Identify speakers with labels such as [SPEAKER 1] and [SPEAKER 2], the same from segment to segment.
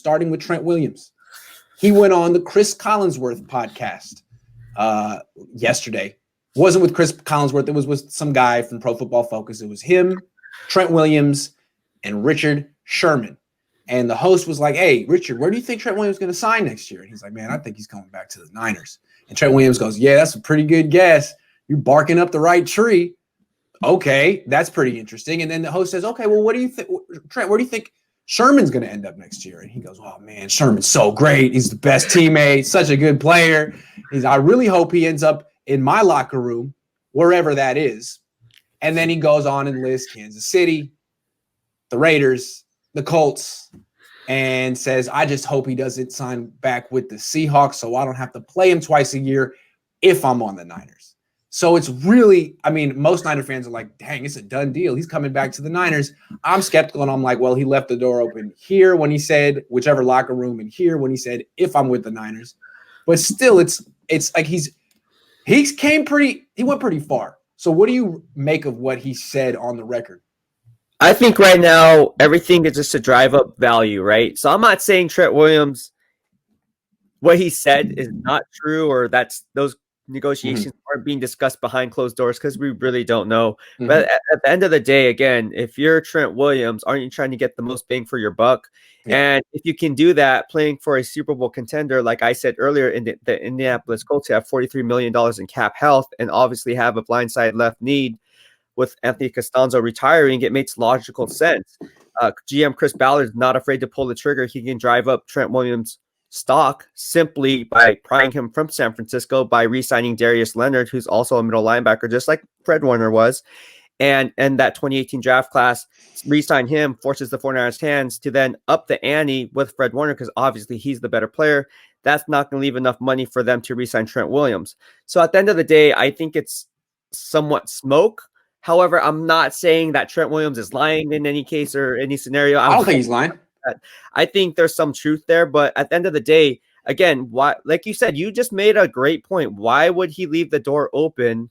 [SPEAKER 1] starting with Trent Williams. He went on the Chris Collinsworth podcast yesterday. Wasn't with Chris Collinsworth. It was with some guy from Pro Football Focus. It was him, Trent Williams, and Richard Sherman. And the host was like, hey, Richard, where do you think Trent Williams is going to sign next year? And he's like, man, I think he's coming back to the Niners. And Trent Williams goes, yeah, that's a pretty good guess. You're barking up the right tree. Okay, that's pretty interesting. And then the host says, okay, well, what do you think, Trent, where do you think Sherman's going to end up next year? And he goes, oh, man, Sherman's so great. He's the best teammate, such a good player. I really hope he ends up in my locker room, wherever that is. And then he goes on and lists Kansas City, the Raiders, the Colts, and says, I just hope he doesn't sign back with the Seahawks so I don't have to play him twice a year if I'm on the Niners. So it's really, I mean, most Niner fans are like, dang, it's a done deal. He's coming back to the Niners. I'm skeptical, and I'm like, well, he left the door open here when he said whichever locker room, and here when he said if I'm with the Niners. But still, it's like he went pretty far. So what do you make of what he said on the record?
[SPEAKER 2] I think right now everything is just to drive up value, right? So I'm not saying Trent Williams, what he said is not true, or that's those negotiations aren't being discussed behind closed doors, because we really don't know. But at the end of the day, again, if you're Trent Williams, aren't you trying to get the most bang for your buck? And if you can do that playing for a Super Bowl contender, like I said earlier, in the Indianapolis Colts have $43 million in cap health and obviously have a blindside left need with Anthony Costanzo retiring, it makes logical sense. GM Chris Ballard is not afraid to pull the trigger. He can drive up Trent Williams' stock simply by prying him from San Francisco, by re-signing Darius Leonard, who's also a middle linebacker, just like Fred Warner was. And that 2018 draft class, re-sign him, forces the 49ers' hands to then up the ante with Fred Warner, because obviously he's the better player. That's not going to leave enough money for them to re-sign Trent Williams. So at the end of the day, I think it's somewhat smoke. However, I'm not saying that Trent Williams is lying in any case or any scenario.
[SPEAKER 1] I don't think he's lying.
[SPEAKER 2] I think there's some truth there, but at the end of the day, again, why, like you said, you just made a great point. Why would he leave the door open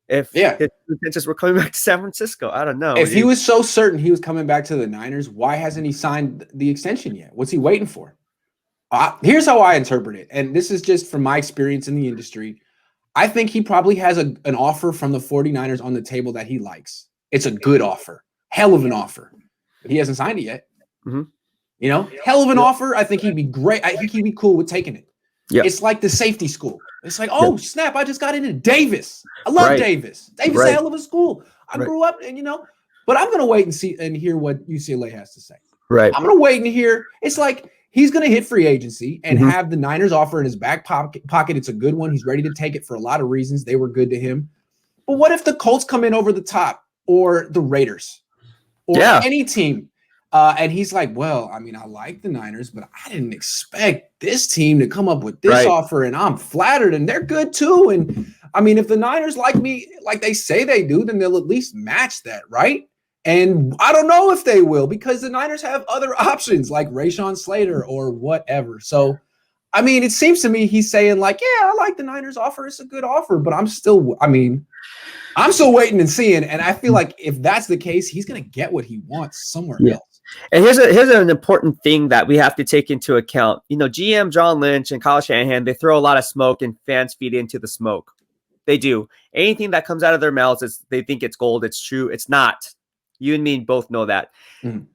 [SPEAKER 2] if his intentions were coming back to San Francisco? I don't know.
[SPEAKER 1] If he was so certain he was coming back to the Niners, why hasn't he signed the extension yet? What's he waiting for? Here's how I interpret it, and this is just from my experience in the industry. I think he probably has an offer from the 49ers on the table that he likes. It's a good offer, hell of an offer, but he hasn't signed it yet. You know, hell of an offer. I think he'd be great. I think he'd be cool with taking it. It's like the safety school. It's like, oh, snap, I just got into Davis. I love Davis. Davis is a hell of a school. I grew up, and but I'm going to wait and see and hear what UCLA has to say. I'm going to wait and hear. It's like he's going to hit free agency and have the Niners offer in his back pocket. It's a good one. He's ready to take it for a lot of reasons. They were good to him. But what if the Colts come in over the top, or the Raiders, or any team? And he's like, well, I mean, I like the Niners, but I didn't expect this team to come up with this offer, and I'm flattered, and they're good too. And I mean, if the Niners like me, like they say they do, then they'll at least match that, right? And I don't know if they will, because the Niners have other options like Rashawn Slater or whatever. So, I mean, it seems to me he's saying like, yeah, I like the Niners offer. It's a good offer, but I'm still waiting and seeing. And I feel like if that's the case, he's going to get what he wants somewhere else.
[SPEAKER 2] And here's an important thing that we have to take into account. GM John Lynch and Kyle Shanahan, they throw a lot of smoke, and fans feed into the smoke. They do. Anything that comes out of their mouths, they think it's gold. It's true. It's not. You and me both know that.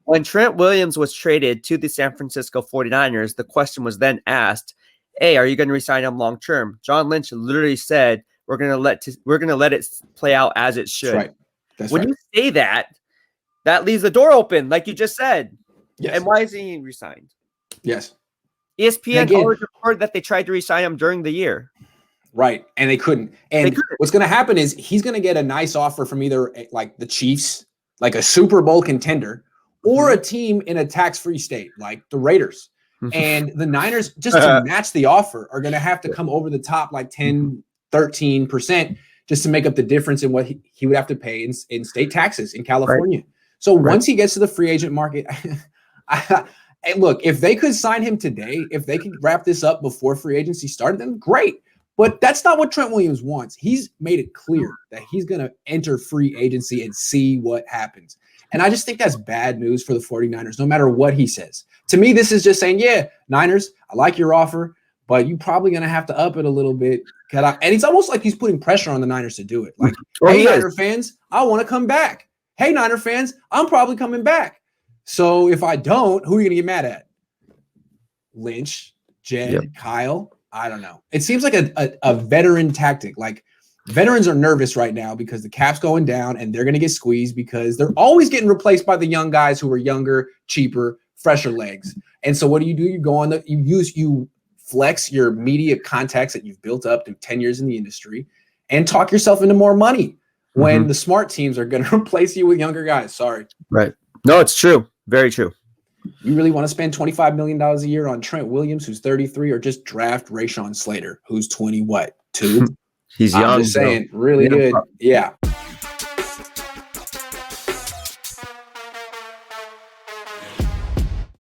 [SPEAKER 2] When Trent Williams was traded to the San Francisco 49ers, the question was then asked, hey, are you going to resign him long term? John Lynch literally said, we're going to let it play out as it should.
[SPEAKER 1] That's
[SPEAKER 2] when you say that leaves the door open, like you just said. And why is he resigned? ESPN always reported that they tried to resign him during the year.
[SPEAKER 1] And they couldn't. And what's going to happen is he's going to get a nice offer from either like the Chiefs, like a Super Bowl contender, or a team in a tax-free state like the Raiders. And the Niners, just to match the offer, are going to have to come over the top like 10, 13% just to make up the difference in what he would have to pay in state taxes in California. So once he gets to the free agent market, look, if they could sign him today, if they could wrap this up before free agency started, then great. But that's not what Trent Williams wants. He's made it clear that he's going to enter free agency and see what happens. And I just think that's bad news for the 49ers, no matter what he says. To me, this is just saying, yeah, Niners, I like your offer, but you're probably going to have to up it a little bit. And it's almost like he's putting pressure on the Niners to do it. Like, hey, Niner fans, I want to come back. Hey, Niner fans, I'm probably coming back. So if I don't, who are you going to get mad at? Lynch, Jed, Kyle? I don't know. It seems like a veteran tactic. Like, veterans are nervous right now because the cap's going down and they're going to get squeezed because they're always getting replaced by the young guys who are younger, cheaper, fresher legs. And so what do? You go on you flex your media contacts that you've built up through 10 years in the industry and talk yourself into more money when the smart teams are going to replace you with younger guys. Sorry.
[SPEAKER 2] Right. No, it's true. Very true.
[SPEAKER 1] You really want to spend $25 million a year on Trent Williams, who's 33, or just draft Rashawn Slater, who's 20, what, 2?
[SPEAKER 2] He's young.
[SPEAKER 1] I'm just saying, really good. Yeah.